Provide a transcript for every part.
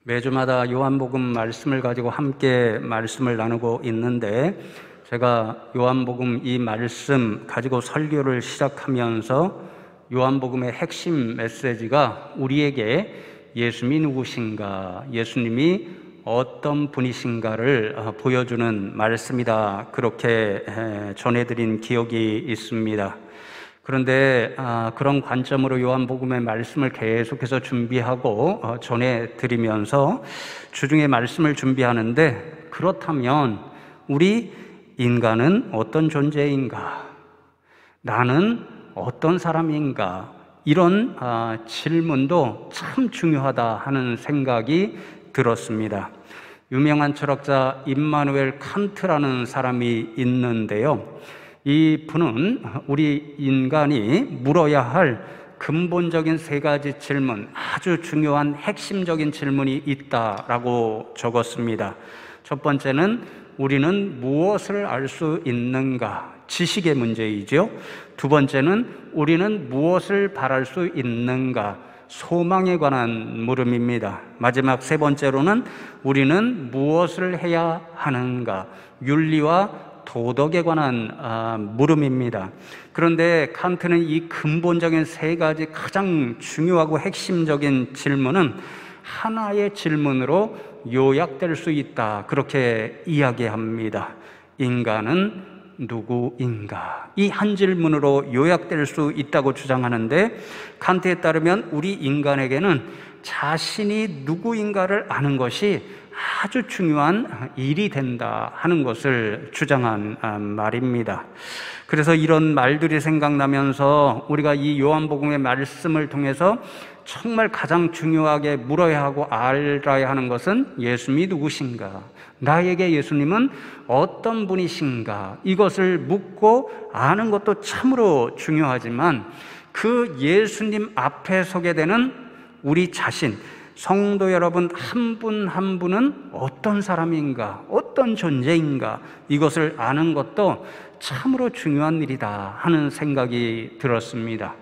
매주마다 요한복음 말씀을 가지고 함께 말씀을 나누고 있는데, 제가 요한복음 이 말씀 가지고 설교를 시작하면서 요한복음의 핵심 메시지가 우리에게 예수님이 누구신가, 예수님이 어떤 분이신가를 보여주는 말씀이다, 그렇게 전해드린 기억이 있습니다. 그런데 그런 관점으로 요한복음의 말씀을 계속해서 준비하고 전해드리면서 주중에 말씀을 준비하는데, 그렇다면 우리 인간은 어떤 존재인가? 나는 어떤 사람인가? 이런 질문도 참 중요하다 하는 생각이 들었습니다. 유명한 철학자 임마누엘 칸트라는 사람이 있는데요, 이 분은 우리 인간이 물어야 할 근본적인 세 가지 질문, 아주 중요한 핵심적인 질문이 있다라고 적었습니다. 첫 번째는 우리는 무엇을 알 수 있는가? 지식의 문제이죠. 두 번째는 우리는 무엇을 바랄 수 있는가? 소망에 관한 물음입니다. 마지막 세 번째로는 우리는 무엇을 해야 하는가? 윤리와 도덕에 관한 물음입니다. 그런데 칸트는 이 근본적인 세 가지 가장 중요하고 핵심적인 질문은 하나의 질문으로 요약될 수 있다, 그렇게 이야기합니다. 인간은 누구인가? 이 한 질문으로 요약될 수 있다고 주장하는데, 칸트에 따르면 우리 인간에게는 자신이 누구인가를 아는 것이 아주 중요한 일이 된다 하는 것을 주장한 말입니다. 그래서 이런 말들이 생각나면서 우리가 이 요한복음의 말씀을 통해서 정말 가장 중요하게 물어야 하고 알아야 하는 것은 예수님이 누구신가? 나에게 예수님은 어떤 분이신가? 이것을 묻고 아는 것도 참으로 중요하지만, 그 예수님 앞에 서게 되는 우리 자신, 성도 여러분 한 분 한 분은 어떤 사람인가, 어떤 존재인가, 이것을 아는 것도 참으로 중요한 일이다 하는 생각이 들었습니다.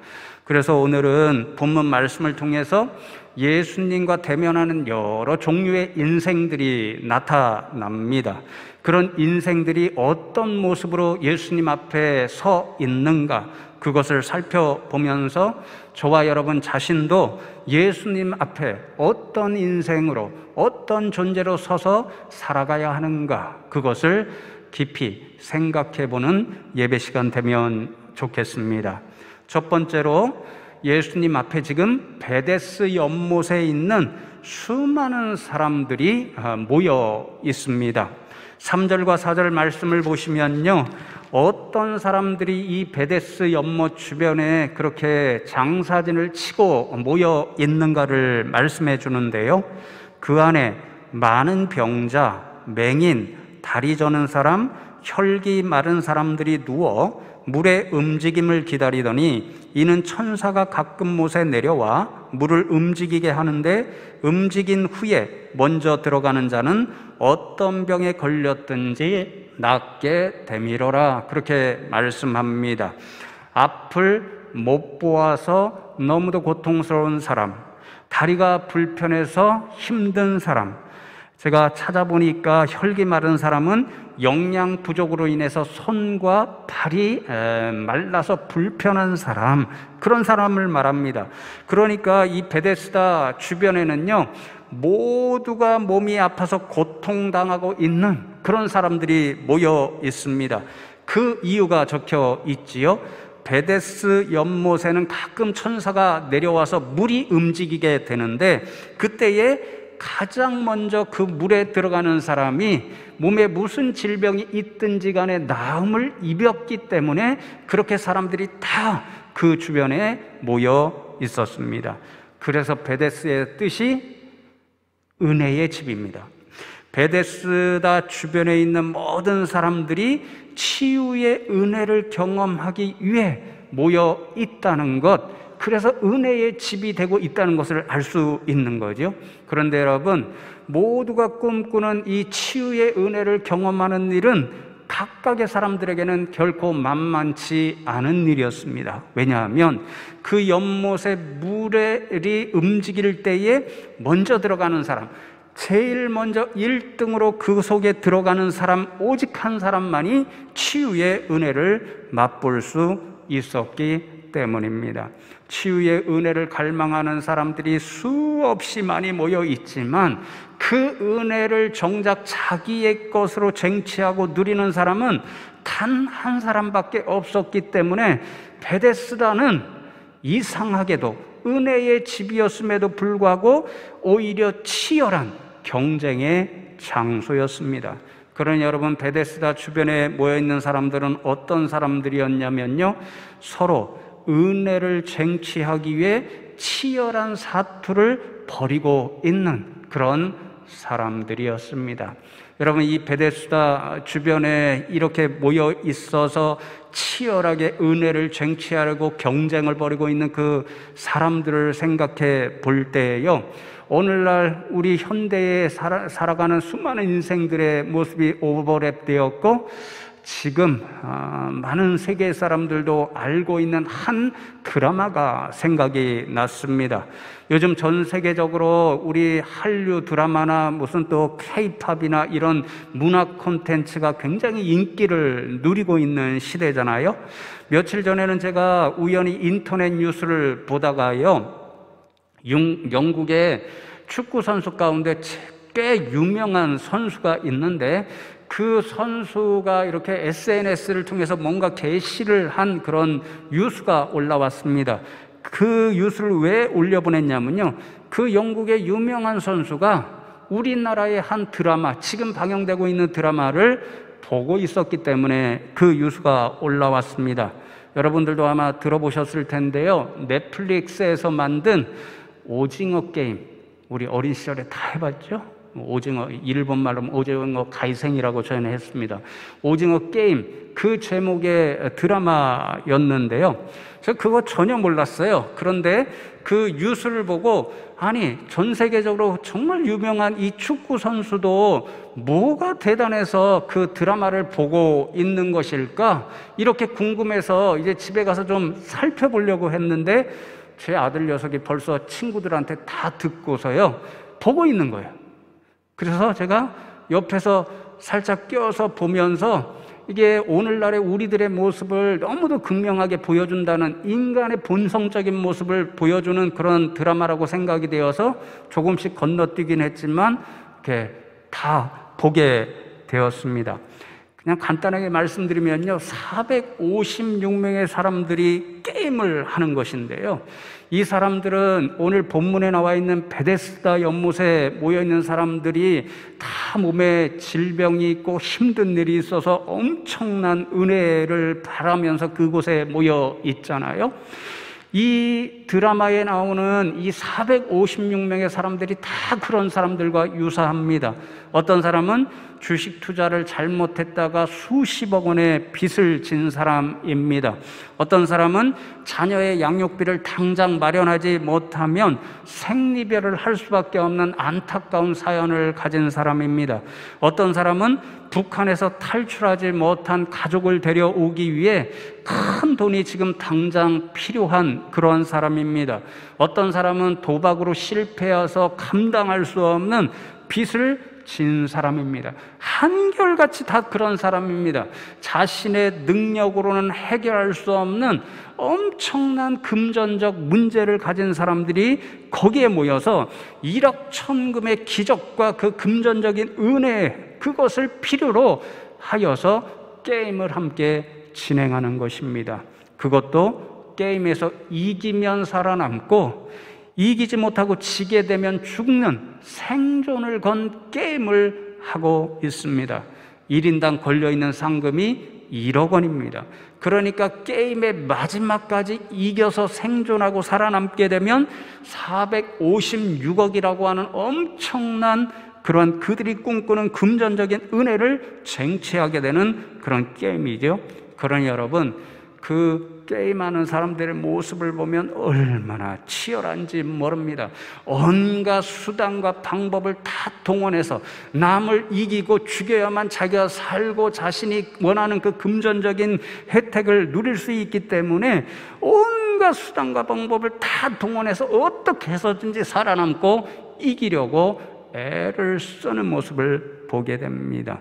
그래서 오늘은 본문 말씀을 통해서 예수님과 대면하는 여러 종류의 인생들이 나타납니다. 그런 인생들이 어떤 모습으로 예수님 앞에 서 있는가, 그것을 살펴보면서 저와 여러분 자신도 예수님 앞에 어떤 인생으로, 어떤 존재로 서서 살아가야 하는가, 그것을 깊이 생각해보는 예배 시간 되면 좋겠습니다. 첫 번째로 예수님 앞에 지금 베데스 연못에 있는 수많은 사람들이 모여 있습니다. 3절과 4절 말씀을 보시면요, 어떤 사람들이 이 베데스 연못 주변에 그렇게 장사진을 치고 모여 있는가를 말씀해 주는데요, 그 안에 많은 병자, 맹인, 다리 저는 사람, 혈기 마른 사람들이 누워 물의 움직임을 기다리더니, 이는 천사가 가끔 못에 내려와 물을 움직이게 하는데, 움직인 후에 먼저 들어가는 자는 어떤 병에 걸렸든지 낫게 되미러라, 그렇게 말씀합니다. 앞을 못 보아서 너무도 고통스러운 사람, 다리가 불편해서 힘든 사람, 제가 찾아보니까 혈기 마른 사람은 영양 부족으로 인해서 손과 발이 말라서 불편한 사람, 그런 사람을 말합니다. 그러니까 이 베데스다 주변에는요, 모두가 몸이 아파서 고통당하고 있는 그런 사람들이 모여 있습니다. 그 이유가 적혀 있지요. 베데스 연못에는 가끔 천사가 내려와서 물이 움직이게 되는데, 그때에 가장 먼저 그 물에 들어가는 사람이 몸에 무슨 질병이 있든지 간에 나음을 입었기 때문에 그렇게 사람들이 다 그 주변에 모여 있었습니다. 그래서 베데스의 뜻이 은혜의 집입니다. 베데스다 주변에 있는 모든 사람들이 치유의 은혜를 경험하기 위해 모여 있다는 것, 그래서 은혜의 집이 되고 있다는 것을 알 수 있는 거죠. 그런데 여러분, 모두가 꿈꾸는 이 치유의 은혜를 경험하는 일은 각각의 사람들에게는 결코 만만치 않은 일이었습니다. 왜냐하면 그 연못의 물이 움직일 때에 먼저 들어가는 사람, 제일 먼저 1등으로 그 속에 들어가는 사람, 오직 한 사람만이 치유의 은혜를 맛볼 수 있었기 때문입니다. 치유의 은혜를 갈망하는 사람들이 수없이 많이 모여 있지만 그 은혜를 정작 자기의 것으로 쟁취하고 누리는 사람은 단 한 사람밖에 없었기 때문에 베데스다는 이상하게도 은혜의 집이었음에도 불구하고 오히려 치열한 경쟁의 장소였습니다. 그러니 여러분, 베데스다 주변에 모여있는 사람들은 어떤 사람들이었냐면요, 서로 은혜를 쟁취하기 위해 치열한 사투를 벌이고 있는 그런 사람들이었습니다. 여러분, 이 베데스다 주변에 이렇게 모여 있어서 치열하게 은혜를 쟁취하려고 경쟁을 벌이고 있는 그 사람들을 생각해 볼 때에요, 오늘날 우리 현대에 살아가는 수많은 인생들의 모습이 오버랩되었고, 지금 많은 세계 사람들도 알고 있는 한 드라마가 생각이 났습니다. 요즘 전 세계적으로 우리 한류 드라마나 무슨 또 K-팝이나 이런 문화 콘텐츠가 굉장히 인기를 누리고 있는 시대잖아요. 며칠 전에는 제가 우연히 인터넷 뉴스를 보다가요, 영국의 축구 선수 가운데 꽤 유명한 선수가 있는데, 그 선수가 이렇게 SNS를 통해서 뭔가 게시를 한 그런 뉴스가 올라왔습니다. 그 뉴스를 왜 올려보냈냐면요, 그 영국의 유명한 선수가 우리나라의 한 드라마, 지금 방영되고 있는 드라마를 보고 있었기 때문에 그 뉴스가 올라왔습니다. 여러분들도 아마 들어보셨을 텐데요, 넷플릭스에서 만든 오징어 게임, 우리 어린 시절에 다 해봤죠? 오징어, 일본말로 오징어 가이생이라고 저희는 했습니다. 오징어 게임, 그 제목의 드라마였는데요, 저 그거 전혀 몰랐어요. 그런데 그 뉴스를 보고, 아니, 전 세계적으로 정말 유명한 이 축구 선수도 뭐가 대단해서 그 드라마를 보고 있는 것일까? 이렇게 궁금해서 이제 집에 가서 좀 살펴보려고 했는데, 제 아들 녀석이 벌써 친구들한테 다 듣고서요, 보고 있는 거예요. 그래서 제가 옆에서 살짝 껴서 보면서, 이게 오늘날의 우리들의 모습을 너무도 극명하게 보여준다는, 인간의 본성적인 모습을 보여주는 그런 드라마라고 생각이 되어서 조금씩 건너뛰긴 했지만 이렇게 다 보게 되었습니다. 그냥 간단하게 말씀드리면요, 456명의 사람들이 게임을 하는 것인데요, 이 사람들은 오늘 본문에 나와 있는 베데스다 연못에 모여있는 사람들이 다 몸에 질병이 있고 힘든 일이 있어서 엄청난 은혜를 바라면서 그곳에 모여 있잖아요. 이 드라마에 나오는 이 456명의 사람들이 다 그런 사람들과 유사합니다. 어떤 사람은 주식 투자를 잘못했다가 수십억 원의 빚을 진 사람입니다. 어떤 사람은 자녀의 양육비를 당장 마련하지 못하면 생리별을 할 수밖에 없는 안타까운 사연을 가진 사람입니다. 어떤 사람은 북한에서 탈출하지 못한 가족을 데려오기 위해 큰 돈이 지금 당장 필요한 그런 사람입니다. 어떤 사람은 도박으로 실패해서 감당할 수 없는 빚을 진 사람입니다. 한결같이 다 그런 사람입니다. 자신의 능력으로는 해결할 수 없는 엄청난 금전적 문제를 가진 사람들이 거기에 모여서 일확천금의 기적과 그 금전적인 은혜, 그것을 필요로 하여서 게임을 함께 진행하는 것입니다. 그것도 게임에서 이기면 살아남고, 이기지 못하고 지게 되면 죽는 생존을 건 게임을 하고 있습니다. 1인당 걸려있는 상금이 1억 원입니다. 그러니까 게임의 마지막까지 이겨서 생존하고 살아남게 되면 456억이라고 하는 엄청난 그런 그들이 꿈꾸는 금전적인 은혜를 쟁취하게 되는 그런 게임이죠. 그러니 여러분, 그 게임하는 사람들의 모습을 보면 얼마나 치열한지 모릅니다. 온갖 수단과 방법을 다 동원해서 남을 이기고 죽여야만 자기가 살고 자신이 원하는 그 금전적인 혜택을 누릴 수 있기 때문에 온갖 수단과 방법을 다 동원해서 어떻게 해서든지 살아남고 이기려고 애를 쓰는 모습을 보게 됩니다.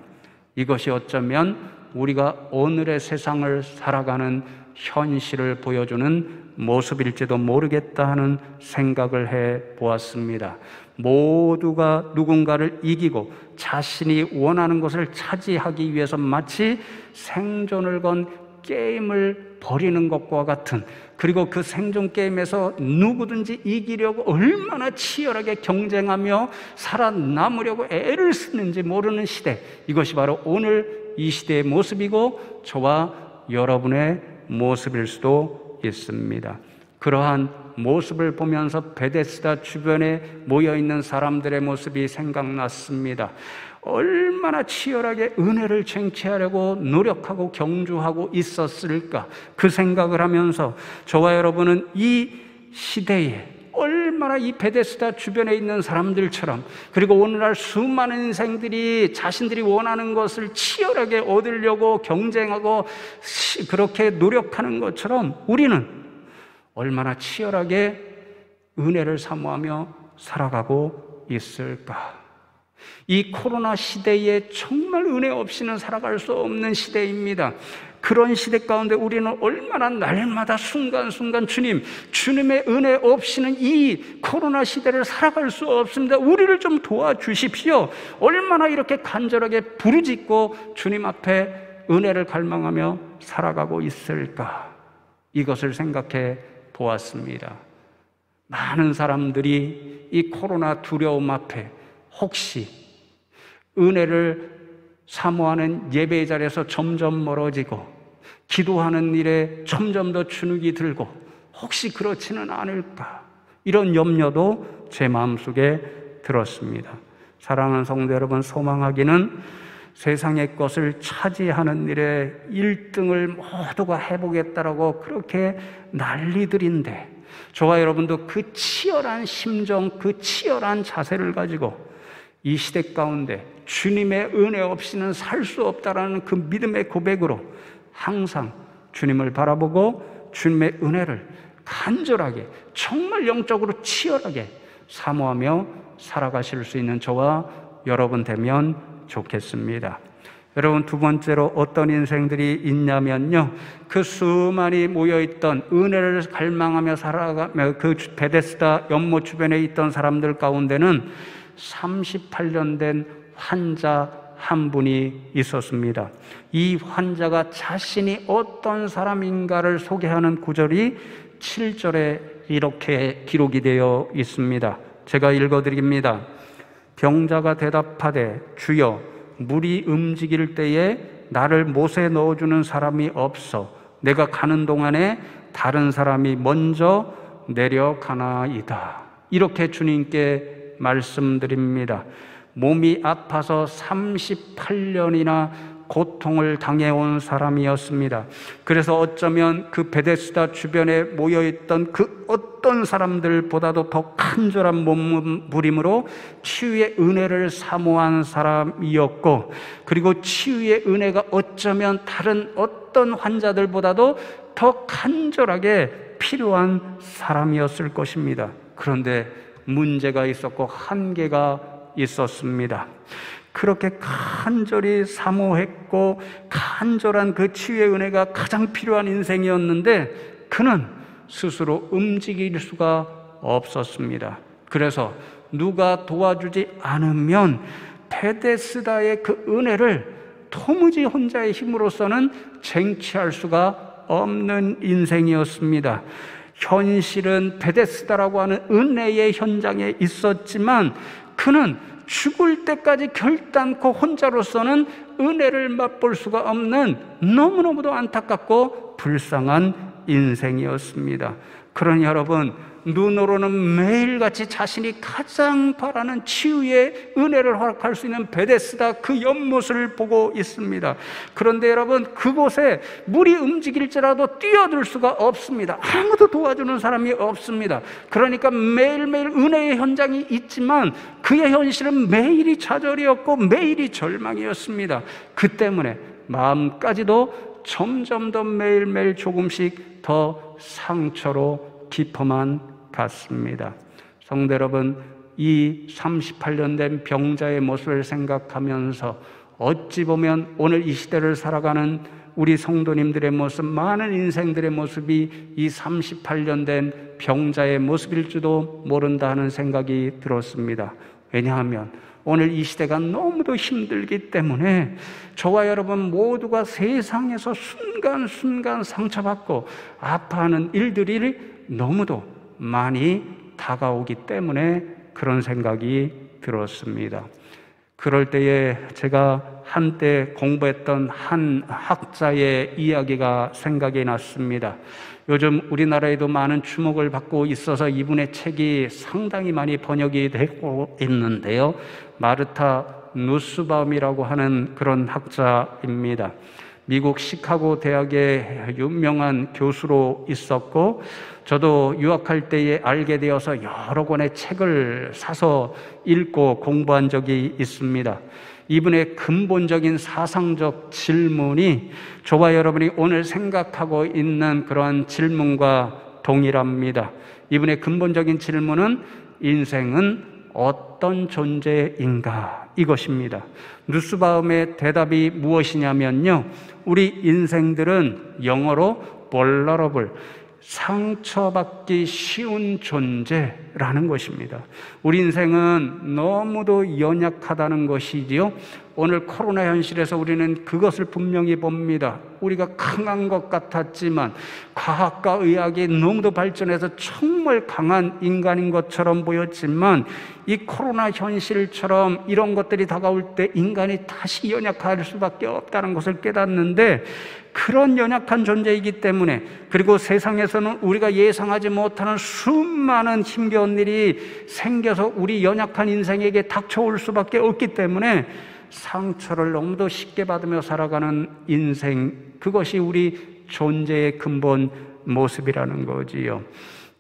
이것이 어쩌면 우리가 오늘의 세상을 살아가는 현실을 보여주는 모습일지도 모르겠다 하는 생각을 해 보았습니다. 모두가 누군가를 이기고 자신이 원하는 것을 차지하기 위해서 마치 생존을 건 게임을 벌이는 것과 같은, 그리고 그 생존 게임에서 누구든지 이기려고 얼마나 치열하게 경쟁하며 살아남으려고 애를 쓰는지 모르는 시대, 이것이 바로 오늘 이 시대의 모습이고 저와 여러분의 모습일 수도 있습니다. 그러한 모습을 보면서 베데스다 주변에 모여있는 사람들의 모습이 생각났습니다. 얼마나 치열하게 은혜를 쟁취하려고 노력하고 경주하고 있었을까, 그 생각을 하면서 저와 여러분은 이 시대에 얼마나 이 베데스다 주변에 있는 사람들처럼, 그리고 오늘날 수많은 인생들이 자신들이 원하는 것을 치열하게 얻으려고 경쟁하고 그렇게 노력하는 것처럼 우리는 얼마나 치열하게 은혜를 사모하며 살아가고 있을까. 이 코로나 시대에 정말 은혜 없이는 살아갈 수 없는 시대입니다. 그런 시대 가운데 우리는 얼마나 날마다 순간순간 주님의 은혜 없이는 이 코로나 시대를 살아갈 수 없습니다. 우리를 좀 도와주십시오. 얼마나 이렇게 간절하게 부르짖고 주님 앞에 은혜를 갈망하며 살아가고 있을까. 이것을 생각해 보았습니다. 많은 사람들이 이 코로나 두려움 앞에 혹시 은혜를 사모하는 예배의 자리에서 점점 멀어지고 기도하는 일에 점점 더 주눅이 들고 혹시 그렇지는 않을까, 이런 염려도 제 마음속에 들었습니다. 사랑하는 성도 여러분, 소망하기는 세상의 것을 차지하는 일에 1등을 모두가 해보겠다라고 그렇게 난리들인데, 저와 여러분도 그 치열한 심정, 그 치열한 자세를 가지고 이 시대 가운데 주님의 은혜 없이는 살 수 없다라는 그 믿음의 고백으로 항상 주님을 바라보고 주님의 은혜를 간절하게, 정말 영적으로 치열하게 사모하며 살아가실 수 있는 저와 여러분 되면 좋겠습니다. 여러분, 두 번째로 어떤 인생들이 있냐면요, 그 수많이 모여있던 은혜를 갈망하며 살아가며 그 베데스다 연못 주변에 있던 사람들 가운데는 38년 된 환자 한 분이 있었습니다. 이 환자가 자신이 어떤 사람인가를 소개하는 구절이 7절에 이렇게 기록이 되어 있습니다. 제가 읽어드립니다. 병자가 대답하되 주여, 물이 움직일 때에 나를 못에 넣어주는 사람이 없어 내가 가는 동안에 다른 사람이 먼저 내려가나이다. 이렇게 주님께 말씀드립니다. 몸이 아파서 38년이나 고통을 당해온 사람이었습니다. 그래서 어쩌면 그 베데스다 주변에 모여있던 그 어떤 사람들보다도 더 간절한 몸부림으로 치유의 은혜를 사모한 사람이었고, 그리고 치유의 은혜가 어쩌면 다른 어떤 환자들보다도 더 간절하게 필요한 사람이었을 것입니다. 그런데 문제가 있었고 한계가 있었습니다. 그렇게 간절히 사모했고 간절한 그 치유의 은혜가 가장 필요한 인생이었는데 그는 스스로 움직일 수가 없었습니다. 그래서 누가 도와주지 않으면 베데스다의 그 은혜를 도무지 혼자의 힘으로서는 쟁취할 수가 없는 인생이었습니다. 현실은 베데스다라고 하는 은혜의 현장에 있었지만 그는 죽을 때까지 결단코 혼자로서는 은혜를 맛볼 수가 없는 너무너무도 안타깝고 불쌍한 인생이었습니다. 그러니 여러분, 눈으로는 매일같이 자신이 가장 바라는 치유의 은혜를 허락할 수 있는 베데스다 그 연못을 보고 있습니다. 그런데 여러분, 그곳에 물이 움직일지라도 뛰어들 수가 없습니다. 아무도 도와주는 사람이 없습니다. 그러니까 매일매일 은혜의 현장이 있지만 그의 현실은 매일이 좌절이었고 매일이 절망이었습니다. 그 때문에 마음까지도 점점 더 매일매일 조금씩 더 상처로 깊어만 갔습니다. 성도 여러분, 이 38년 된 병자의 모습을 생각하면서 어찌 보면 오늘 이 시대를 살아가는 우리 성도님들의 모습, 많은 인생들의 모습이 이 38년 된 병자의 모습일지도 모른다 하는 생각이 들었습니다. 왜냐하면 오늘 이 시대가 너무도 힘들기 때문에 저와 여러분 모두가 세상에서 순간순간 상처받고 아파하는 일들이 너무도 많이 다가오기 때문에 그런 생각이 들었습니다. 그럴 때에 제가 한때 공부했던 한 학자의 이야기가 생각이 났습니다. 요즘 우리나라에도 많은 주목을 받고 있어서 이분의 책이 상당히 많이 번역이 되고 있는데요. 마르타 누스바움이라고 하는 그런 학자입니다. 미국 시카고 대학의 유명한 교수로 있었고, 저도 유학할 때에 알게 되어서 여러 권의 책을 사서 읽고 공부한 적이 있습니다. 이분의 근본적인 사상적 질문이 저와 여러분이 오늘 생각하고 있는 그러한 질문과 동일합니다. 이분의 근본적인 질문은 인생은 어떤 존재인가? 이것입니다. 누스바움의 대답이 무엇이냐면요, 우리 인생들은 영어로 vulnerable, 상처받기 쉬운 존재라는 것입니다. 우리 인생은 너무도 연약하다는 것이지요. 오늘 코로나 현실에서 우리는 그것을 분명히 봅니다. 우리가 강한 것 같았지만 과학과 의학이 너무도 발전해서 정말 강한 인간인 것처럼 보였지만 이 코로나 현실처럼 이런 것들이 다가올 때 인간이 다시 연약할 수밖에 없다는 것을 깨닫는데, 그런 연약한 존재이기 때문에, 그리고 세상에서는 우리가 예상하지 못하는 수많은 힘겨운 일이 생겨서 우리 연약한 인생에게 닥쳐올 수밖에 없기 때문에 상처를 너무도 쉽게 받으며 살아가는 인생, 그것이 우리 존재의 근본 모습이라는 거지요.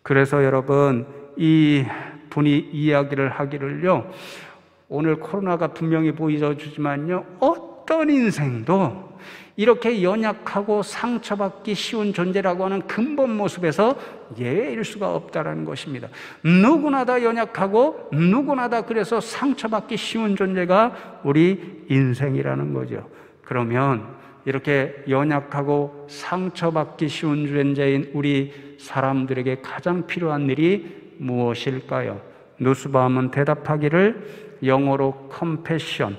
그래서 여러분, 이 분이 이야기를 하기를요, 오늘 코로나가 분명히 보여주지만요, 어떤 인생도 이렇게 연약하고 상처받기 쉬운 존재라고 하는 근본 모습에서 예외일 수가 없다는 것입니다. 누구나 다 연약하고 누구나 다 그래서 상처받기 쉬운 존재가 우리 인생이라는 거죠. 그러면 이렇게 연약하고 상처받기 쉬운 존재인 우리 사람들에게 가장 필요한 일이 무엇일까요? 누스바움은 대답하기를 영어로 compassion,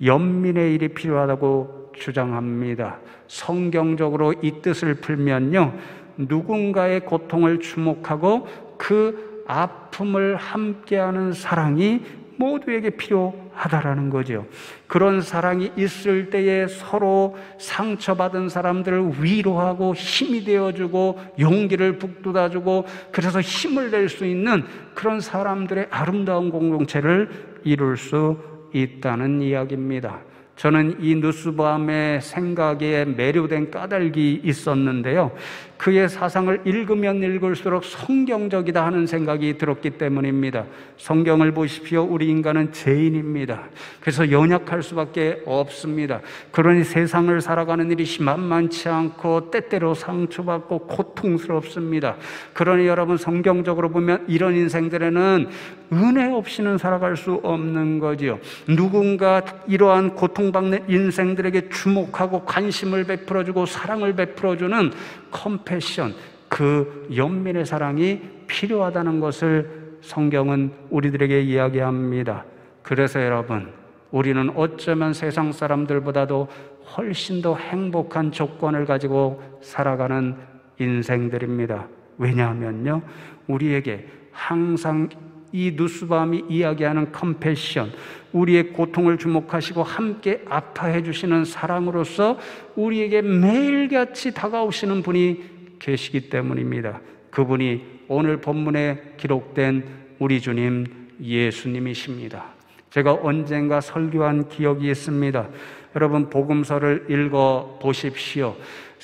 연민의 일이 필요하다고 주장합니다. 성경적으로 이 뜻을 풀면요, 누군가의 고통을 주목하고 그 아픔을 함께하는 사랑이 모두에게 필요하다라는 거죠. 그런 사랑이 있을 때에 서로 상처받은 사람들을 위로하고 힘이 되어주고 용기를 북돋아주고, 그래서 힘을 낼 수 있는 그런 사람들의 아름다운 공동체를 이룰 수 있다는 이야기입니다. 저는 이 누스바움의 생각에 매료된 까닭이 있었는데요, 그의 사상을 읽으면 읽을수록 성경적이다 하는 생각이 들었기 때문입니다. 성경을 보십시오. 우리 인간은 죄인입니다. 그래서 연약할 수밖에 없습니다. 그러니 세상을 살아가는 일이 만만치 않고 때때로 상처받고 고통스럽습니다. 그러니 여러분, 성경적으로 보면 이런 인생들에는 은혜 없이는 살아갈 수 없는 거지요. 누군가 이러한 고통받는 인생들에게 주목하고 관심을 베풀어주고 사랑을 베풀어주는 컴패션, 그 연민의 사랑이 필요하다는 것을 성경은 우리들에게 이야기합니다. 그래서 여러분, 우리는 어쩌면 세상 사람들보다도 훨씬 더 행복한 조건을 가지고 살아가는 인생들입니다. 왜냐하면요, 우리에게 항상 이 누스바움이 이야기하는 컴패션, 우리의 고통을 주목하시고 함께 아파해 주시는 사랑으로서 우리에게 매일같이 다가오시는 분이 계시기 때문입니다. 그분이 오늘 본문에 기록된 우리 주님 예수님이십니다. 제가 언젠가 설교한 기억이 있습니다. 여러분, 복음서를 읽어 보십시오.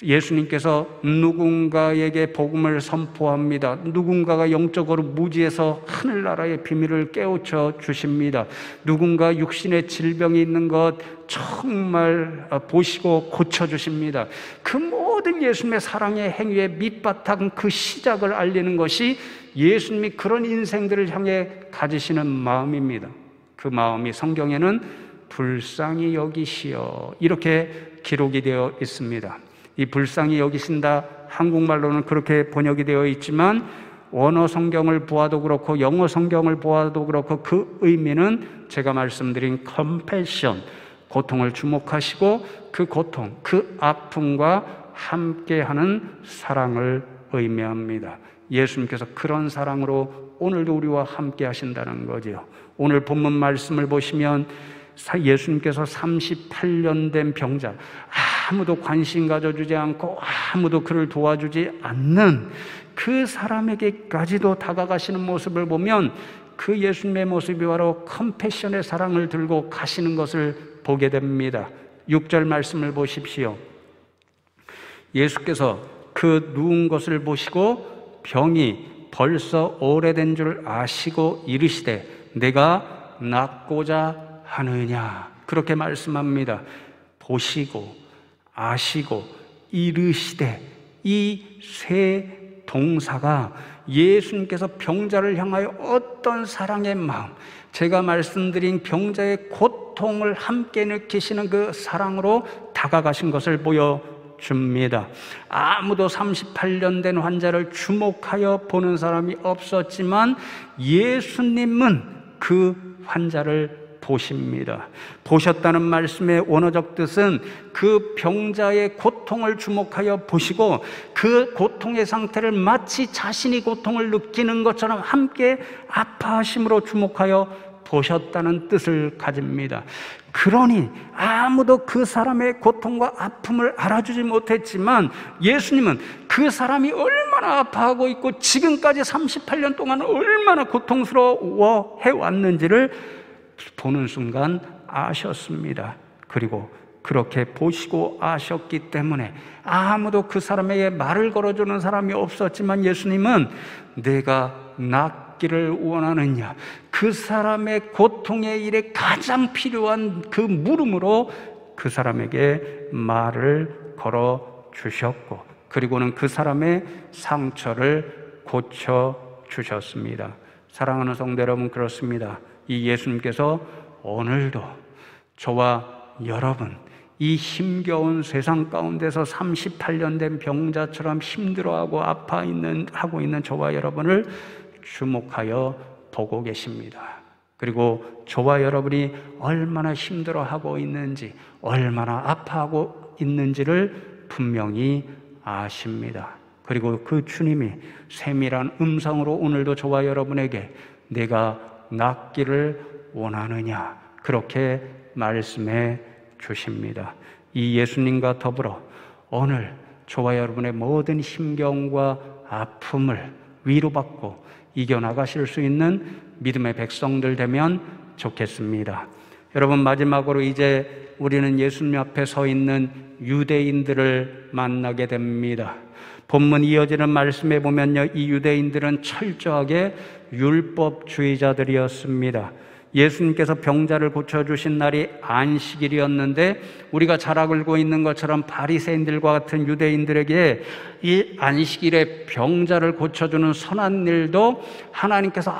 예수님께서 누군가에게 복음을 선포합니다. 누군가가 영적으로 무지해서 하늘나라의 비밀을 깨우쳐 주십니다. 누군가 육신의 질병이 있는 것 정말 보시고 고쳐주십니다. 그 모든 예수님의 사랑의 행위의 밑바탕, 그 시작을 알리는 것이 예수님이 그런 인생들을 향해 가지시는 마음입니다. 그 마음이 성경에는 불쌍히 여기시어 이렇게 기록이 되어 있습니다. 이 불쌍히 여기신다, 한국말로는 그렇게 번역이 되어 있지만 원어 성경을 보아도 그렇고 영어 성경을 보아도 그렇고 그 의미는 제가 말씀드린 compassion, 고통을 주목하시고 그 고통, 그 아픔과 함께하는 사랑을 의미합니다. 예수님께서 그런 사랑으로 오늘도 우리와 함께 하신다는 거죠. 오늘 본문 말씀을 보시면 예수님께서 38년 된 병자, 아무도 관심 가져주지 않고 아무도 그를 도와주지 않는 그 사람에게까지도 다가가시는 모습을 보면 그 예수님의 모습이 바로 컴패션의 사랑을 들고 가시는 것을 보게 됩니다. 6절 말씀을 보십시오. 예수께서 그 누운 것을 보시고 병이 벌써 오래된 줄 아시고 이르시되 내가 낫고자 하느냐, 그렇게 말씀합니다. 보시고 아시고 이르시되, 이 세 동사가 예수님께서 병자를 향하여 어떤 사랑의 마음, 제가 말씀드린 병자의 고통을 함께 느끼시는 그 사랑으로 다가가신 것을 보여줍니다. 아무도 38년 된 환자를 주목하여 보는 사람이 없었지만 예수님은 그 환자를 보십니다. 보셨다는 말씀의 원어적 뜻은 그 병자의 고통을 주목하여 보시고 그 고통의 상태를 마치 자신이 고통을 느끼는 것처럼 함께 아파하심으로 주목하여 보셨다는 뜻을 가집니다. 그러니 아무도 그 사람의 고통과 아픔을 알아주지 못했지만 예수님은 그 사람이 얼마나 아파하고 있고 지금까지 38년 동안 얼마나 고통스러워 해왔는지를 보는 순간 아셨습니다. 그리고 그렇게 보시고 아셨기 때문에 아무도 그 사람에게 말을 걸어주는 사람이 없었지만 예수님은 내가 낫기를 원하느냐, 그 사람의 고통의 일에 가장 필요한 그 물음으로 그 사람에게 말을 걸어주셨고 그리고는 그 사람의 상처를 고쳐주셨습니다. 사랑하는 성도 여러분, 그렇습니다. 이 예수님께서 오늘도 저와 여러분, 이 힘겨운 세상 가운데서 38년 된 병자처럼 힘들어하고 하고 있는 저와 여러분을 주목하여 보고 계십니다. 그리고 저와 여러분이 얼마나 힘들어하고 있는지, 얼마나 아파하고 있는지를 분명히 아십니다. 그리고 그 주님이 세밀한 음성으로 오늘도 저와 여러분에게 내가 낫기를 원하느냐, 그렇게 말씀해 주십니다. 이 예수님과 더불어 오늘 저와 여러분의 모든 힘겨움과 아픔을 위로받고 이겨나가실 수 있는 믿음의 백성들 되면 좋겠습니다. 여러분, 마지막으로 이제 우리는 예수님 앞에 서 있는 유대인들을 만나게 됩니다. 본문 이어지는 말씀에 보면요, 이 유대인들은 철저하게 율법주의자들이었습니다. 예수님께서 병자를 고쳐주신 날이 안식일이었는데 우리가 잘 알고 있는 것처럼 바리새인들과 같은 유대인들에게 이 안식일에 병자를 고쳐주는 선한 일도 하나님께서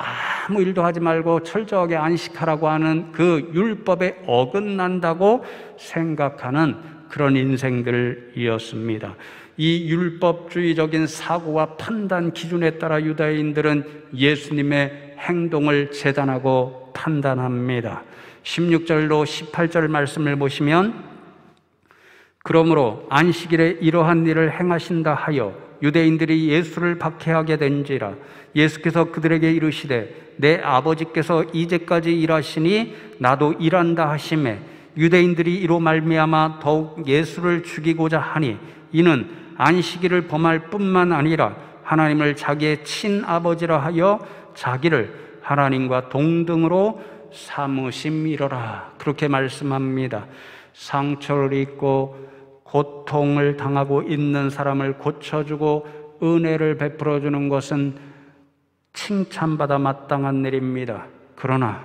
아무 일도 하지 말고 철저하게 안식하라고 하는 그 율법에 어긋난다고 생각하는 그런 인생들이었습니다. 이 율법주의적인 사고와 판단 기준에 따라 유다인들은 예수님의 행동을 재단하고 판단합니다. 16절로 18절 말씀을 보시면 그러므로 안식일에 이러한 일을 행하신다 하여 유대인들이 예수를 박해하게 된지라. 예수께서 그들에게 이르시되 내 아버지께서 이제까지 일하시니 나도 일한다 하시매 유대인들이 이로 말미암아 더욱 예수를 죽이고자 하니 이는 안식일을 범할 뿐만 아니라 하나님을 자기의 친아버지라 하여 자기를 하나님과 동등으로 삼으심이로라. 그렇게 말씀합니다. 상처를 입고 고통을 당하고 있는 사람을 고쳐주고 은혜를 베풀어주는 것은 칭찬받아 마땅한 일입니다. 그러나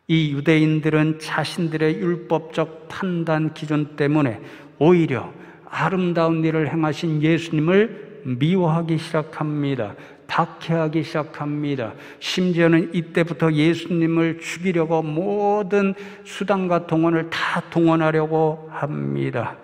이 유대인들은 자신들의 율법적 판단 기준 때문에 오히려 아름다운 일을 행하신 예수님을 미워하기 시작합니다. 박해하기 시작합니다. 심지어는 이때부터 예수님을 죽이려고 모든 수단과 동원을 다 동원하려고 합니다.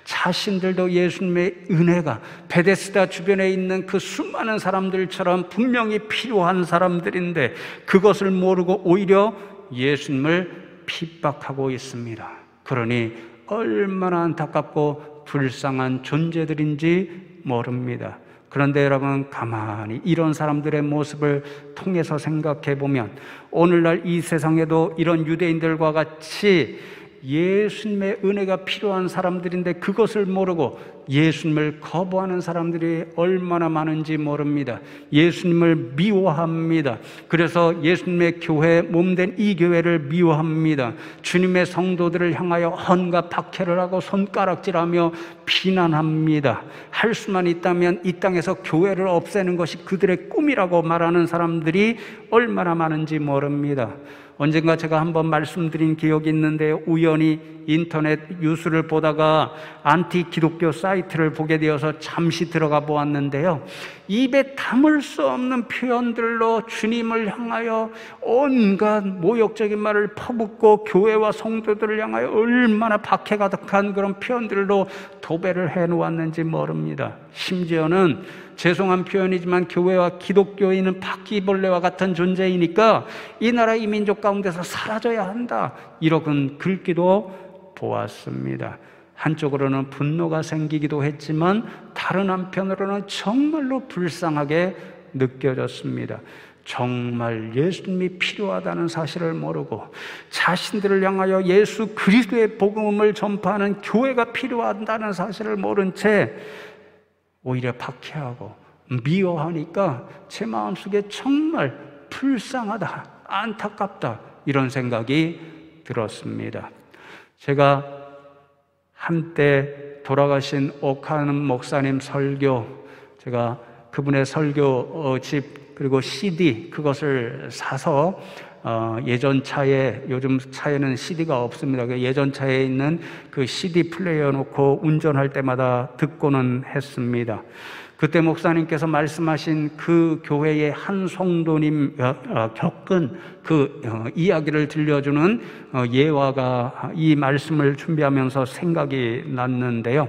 자신들도 예수님의 은혜가 베데스다 주변에 있는 그 수많은 사람들처럼 분명히 필요한 사람들인데 그것을 모르고 오히려 예수님을 핍박하고 있습니다. 그러니 얼마나 안타깝고 불쌍한 존재들인지 모릅니다. 그런데 여러분, 가만히 이런 사람들의 모습을 통해서 생각해 보면 오늘날 이 세상에도 이런 유대인들과 같이 예수님의 은혜가 필요한 사람들인데 그것을 모르고 예수님을 거부하는 사람들이 얼마나 많은지 모릅니다. 예수님을 미워합니다. 그래서 예수님의 교회, 몸된 이 교회를 미워합니다. 주님의 성도들을 향하여 헌과 박해를 하고 손가락질하며 비난합니다. 할 수만 있다면 이 땅에서 교회를 없애는 것이 그들의 꿈이라고 말하는 사람들이 얼마나 많은지 모릅니다. 언젠가 제가 한번 말씀드린 기억이 있는데요. 우연히 인터넷 뉴스를 보다가 안티 기독교 사이트를 보게 되어서 잠시 들어가 보았는데요. 입에 담을 수 없는 표현들로 주님을 향하여 온갖 모욕적인 말을 퍼붓고 교회와 성도들을 향하여 얼마나 박해 가득한 그런 표현들로 도배를 해놓았는지 모릅니다. 심지어는 죄송한 표현이지만 교회와 기독교인은 바퀴벌레와 같은 존재이니까 이 나라 이 민족 가운데서 사라져야 한다, 이러곤 긁기도 보았습니다. 한쪽으로는 분노가 생기기도 했지만 다른 한편으로는 정말로 불쌍하게 느껴졌습니다. 정말 예수님이 필요하다는 사실을 모르고 자신들을 향하여 예수 그리스도의 복음을 전파하는 교회가 필요하다는 사실을 모른 채 오히려 박해하고 미워하니까 제 마음속에 정말 불쌍하다, 안타깝다, 이런 생각이 들었습니다. 제가 한때 돌아가신 오카는 목사님 설교, 제가 그분의 설교집 그리고 CD 그것을 사서 예전 차에, 요즘 차에는 CD가 없습니다. 예전 차에 있는 그 CD 플레이어 놓고 운전할 때마다 듣고는 했습니다. 그때 목사님께서 말씀하신 그 교회의 한 성도님 겪은 그 이야기를 들려주는 예화가 이 말씀을 준비하면서 생각이 났는데요.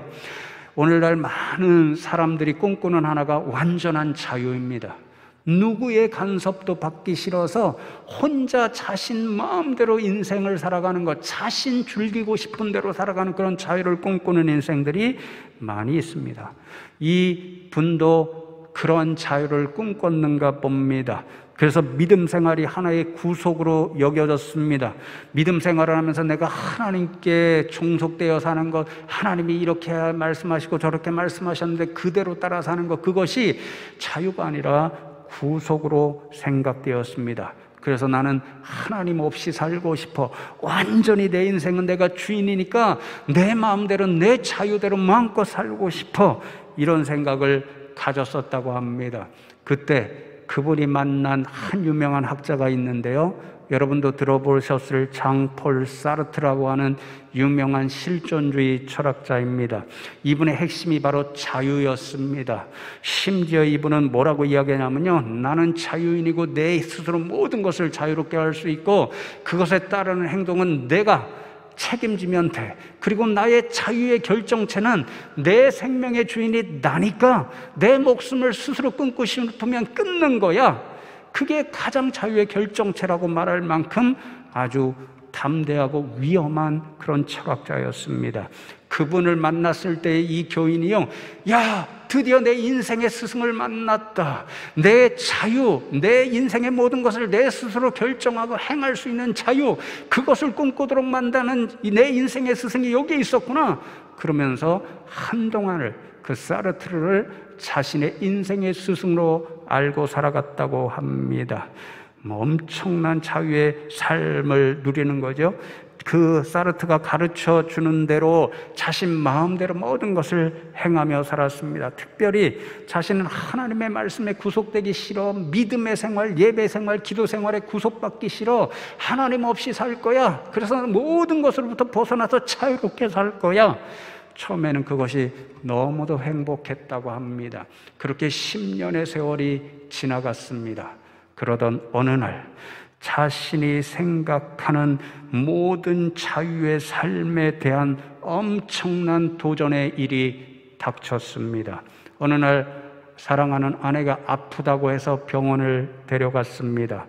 오늘날 많은 사람들이 꿈꾸는 하나가 완전한 자유입니다. 누구의 간섭도 받기 싫어서 혼자 자신 마음대로 인생을 살아가는 것, 자신 즐기고 싶은 대로 살아가는 그런 자유를 꿈꾸는 인생들이 많이 있습니다. 이 분도 그런 자유를 꿈꿨는가 봅니다. 그래서 믿음 생활이 하나의 구속으로 여겨졌습니다. 믿음 생활을 하면서 내가 하나님께 종속되어 사는 것, 하나님이 이렇게 말씀하시고 저렇게 말씀하셨는데 그대로 따라 사는 것, 그것이 자유가 아니라 구속으로 생각되었습니다. 그래서 나는 하나님 없이 살고 싶어. 완전히 내 인생은 내가 주인이니까 내 마음대로 내 자유대로 마음껏 살고 싶어. 이런 생각을 가졌었다고 합니다. 그때 그분이 만난 한 유명한 학자가 있는데요. 여러분도 들어보셨을 장폴 사르트라고 하는 유명한 실존주의 철학자입니다. 이분의 핵심이 바로 자유였습니다. 심지어 이분은 뭐라고 이야기하냐면요, 나는 자유인이고 내 스스로 모든 것을 자유롭게 할 수 있고 그것에 따르는 행동은 내가 책임지면 돼. 그리고 나의 자유의 결정체는 내 생명의 주인이 나니까 내 목숨을 스스로 끊고 싶으면 끊는 거야. 그게 가장 자유의 결정체라고 말할 만큼 아주 담대하고 위험한 그런 철학자였습니다. 그분을 만났을 때 이 교인이요, 야, 드디어 내 인생의 스승을 만났다. 내 자유, 내 인생의 모든 것을 내 스스로 결정하고 행할 수 있는 자유, 그것을 꿈꾸도록 만드는 내 인생의 스승이 여기 있었구나. 그러면서 한동안을 그 사르트르를 자신의 인생의 스승으로 알고 살아갔다고 합니다. 엄청난 자유의 삶을 누리는 거죠. 그 사르트가 가르쳐 주는 대로 자신 마음대로 모든 것을 행하며 살았습니다. 특별히 자신은 하나님의 말씀에 구속되기 싫어, 믿음의 생활, 예배 생활, 기도 생활에 구속받기 싫어, 하나님 없이 살 거야, 그래서 모든 것으로부터 벗어나서 자유롭게 살 거야. 처음에는 그것이 너무도 행복했다고 합니다. 그렇게 10년의 세월이 지나갔습니다. 그러던 어느 날 자신이 생각하는 모든 자유의 삶에 대한 엄청난 도전의 일이 닥쳤습니다. 어느 날 사랑하는 아내가 아프다고 해서 병원을 데려갔습니다.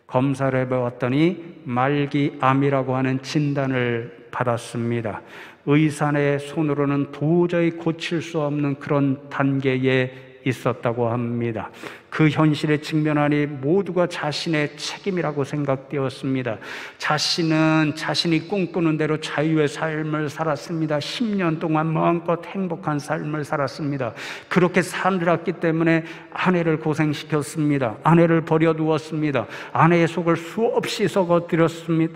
검사를 해봤더니 말기암이라고 하는 진단을 받았습니다. 의사의 손으로는 도저히 고칠 수 없는 그런 단계에 있었다고 합니다. 그 현실에 직면하니 모두가 자신의 책임이라고 생각되었습니다. 자신은 자신이 꿈꾸는 대로 자유의 삶을 살았습니다. 10년 동안 마음껏 행복한 삶을 살았습니다. 그렇게 살았기 때문에 아내를 고생시켰습니다. 아내를 버려두었습니다. 아내의 속을 수없이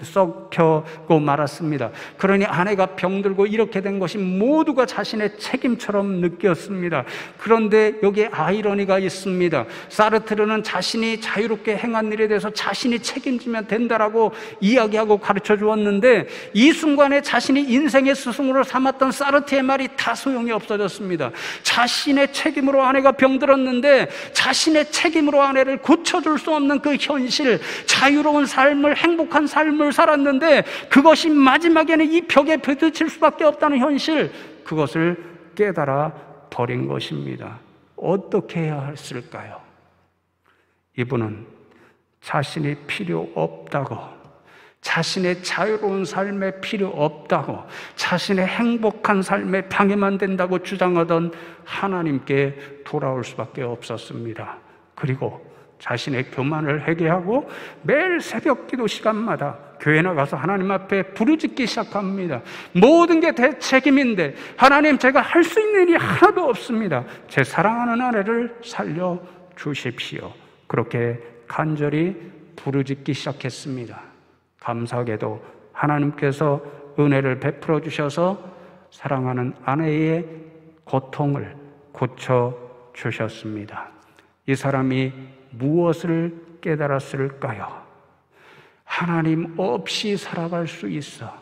썩혀고 말았습니다. 그러니 아내가 병들고 이렇게 된 것이 모두가 자신의 책임처럼 느꼈습니다. 그런데 여기에 아이러니가 있습니다. 사르트르는 자신이 자유롭게 행한 일에 대해서 자신이 책임지면 된다라고 이야기하고 가르쳐 주었는데, 이 순간에 자신이 인생의 스승으로 삼았던 사르트의 말이 다 소용이 없어졌습니다. 자신의 책임으로 아내가 병들었는데 자신의 책임으로 아내를 고쳐줄 수 없는 그 현실, 자유로운 삶을, 행복한 삶을 살았는데 그것이 마지막에는 이 벽에 부딪힐 수밖에 없다는 현실, 그것을 깨달아 버린 것입니다. 어떻게 해야 했을까요? 이분은 자신이 필요 없다고, 자신의 자유로운 삶에 필요 없다고, 자신의 행복한 삶에 방해만 된다고 주장하던 하나님께 돌아올 수밖에 없었습니다. 그리고 자신의 교만을 회개하고 매일 새벽 기도 시간마다 교회 나가서 하나님 앞에 부르짖기 시작합니다. 모든 게 제 책임인데 하나님, 제가 할 수 있는 일이 하나도 없습니다. 제 사랑하는 아내를 살려주십시오. 그렇게 간절히 부르짖기 시작했습니다. 감사하게도 하나님께서 은혜를 베풀어 주셔서 사랑하는 아내의 고통을 고쳐주셨습니다. 이 사람이 무엇을 깨달았을까요? 하나님 없이 살아갈 수 있어.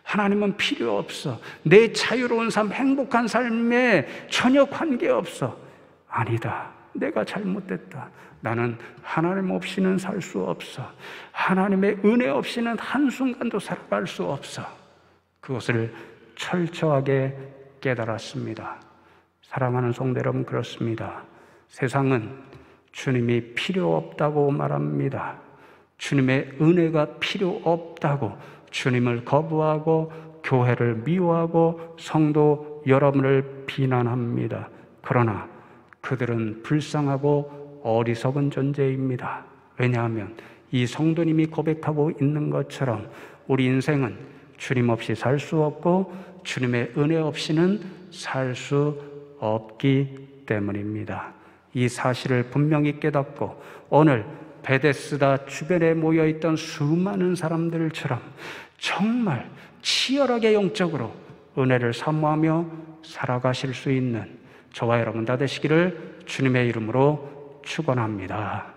하나님은 필요 없어. 내 자유로운 삶, 행복한 삶에 전혀 관계없어. 아니다. 내가 잘못됐다. 나는 하나님 없이는 살 수 없어. 하나님의 은혜 없이는 한순간도 살아갈 수 없어. 그것을 철저하게 깨달았습니다. 사랑하는 성도 여러분, 그렇습니다. 세상은 주님이 필요 없다고 말합니다. 주님의 은혜가 필요 없다고 주님을 거부하고 교회를 미워하고 성도 여러분을 비난합니다. 그러나 그들은 불쌍하고 어리석은 존재입니다. 왜냐하면 이 성도님이 고백하고 있는 것처럼 우리 인생은 주님 없이 살 수 없고 주님의 은혜 없이는 살 수 없기 때문입니다. 이 사실을 분명히 깨닫고 오늘 베데스다 주변에 모여있던 수많은 사람들처럼 정말 치열하게 영적으로 은혜를 사모하며 살아가실 수 있는 저와 여러분 다 되시기를 주님의 이름으로 축원합니다.